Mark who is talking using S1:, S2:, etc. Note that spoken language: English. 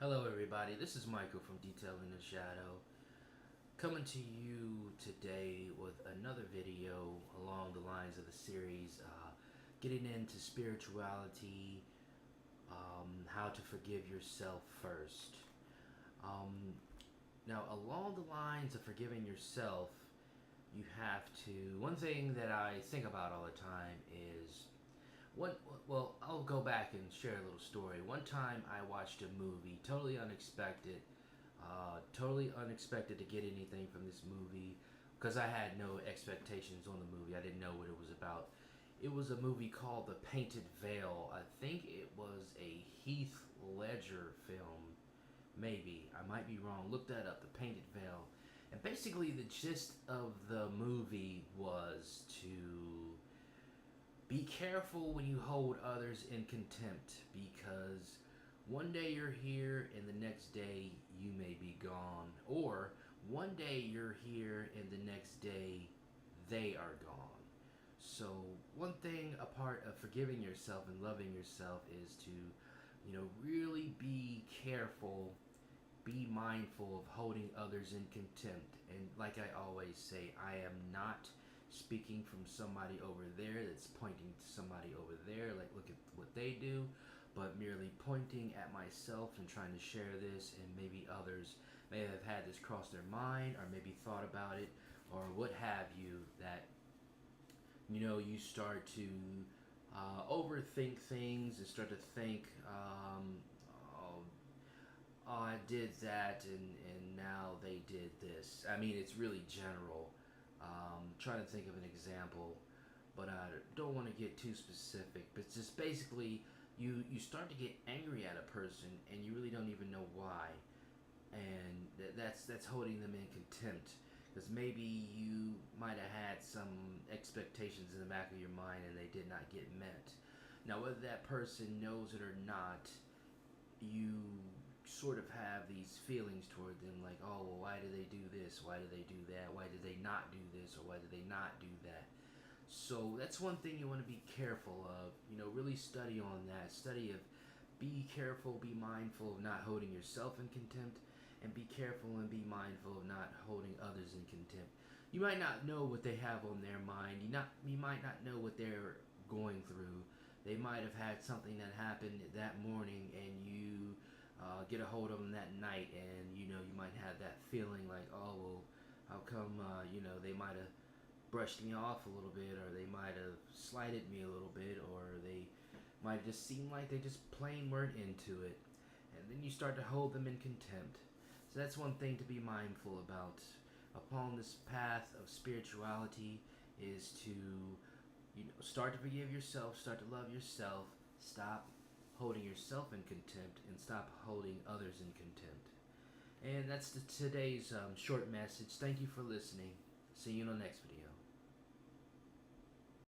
S1: Hello, everybody. This is Michael from Detailing the Shadow, coming to you today with another video along the lines of the series, getting into spirituality, how to forgive yourself first. Um, Now, along the lines of forgiving yourself, you have to. One thing that I think about all the time is one. Well, I'll go back and share a little story. One time I watched a movie, totally unexpected to get anything from this movie because I had no expectations on the movie. I didn't know what it was about. It was a movie called The Painted Veil. I think it was a Heath Ledger film. Maybe. I might be wrong. Look that up. The Painted Veil. And basically, the gist of the movie was to be careful when you hold others in contempt because one day you're here and the next day you may be gone. Or one day you're here and the next day they are gone. So, one thing a part of forgiving yourself and loving yourself is to, really be careful, be mindful of holding others in contempt. And like I always say, I am not speaking from somebody over there that's pointing to somebody over there, like look at what they do, but merely pointing at myself and trying to share this, and maybe others may have had this cross their mind or maybe thought about it or what have you, that you start to overthink things and start to think, oh, I did that and now they did this. I mean, it's really general. Trying to think of an example, but I don't want to get too specific. But it's just basically, you start to get angry at a person and you really don't even know why, and that's holding them in contempt. Because maybe you might have had some expectations in the back of your mind and they did not get met. Now, whether that person knows it or not, you sort of have these feelings toward them, like, oh, well, why do they do this, why do they do that, why did they not do this, or why did they not do that. So that's one thing you want to be careful of. Really study on that. Study of, be careful, be mindful of not holding yourself in contempt, and be careful and be mindful of not holding others in contempt. You might not know what they have on their mind. You might not know what they're going through. They might have had something that happened that morning, and you get a hold of them that night, and you might have that feeling like, oh, well, how come they might have brushed me off a little bit, or they might have slighted me a little bit, or they might just seem like they just plain weren't into it, and then you start to hold them in contempt. So that's one thing to be mindful about upon this path of spirituality, is to start to forgive yourself, start to love yourself, stop holding yourself in contempt, and stop holding others in contempt. And that's today's short message. Thank you for listening. See you in the next video.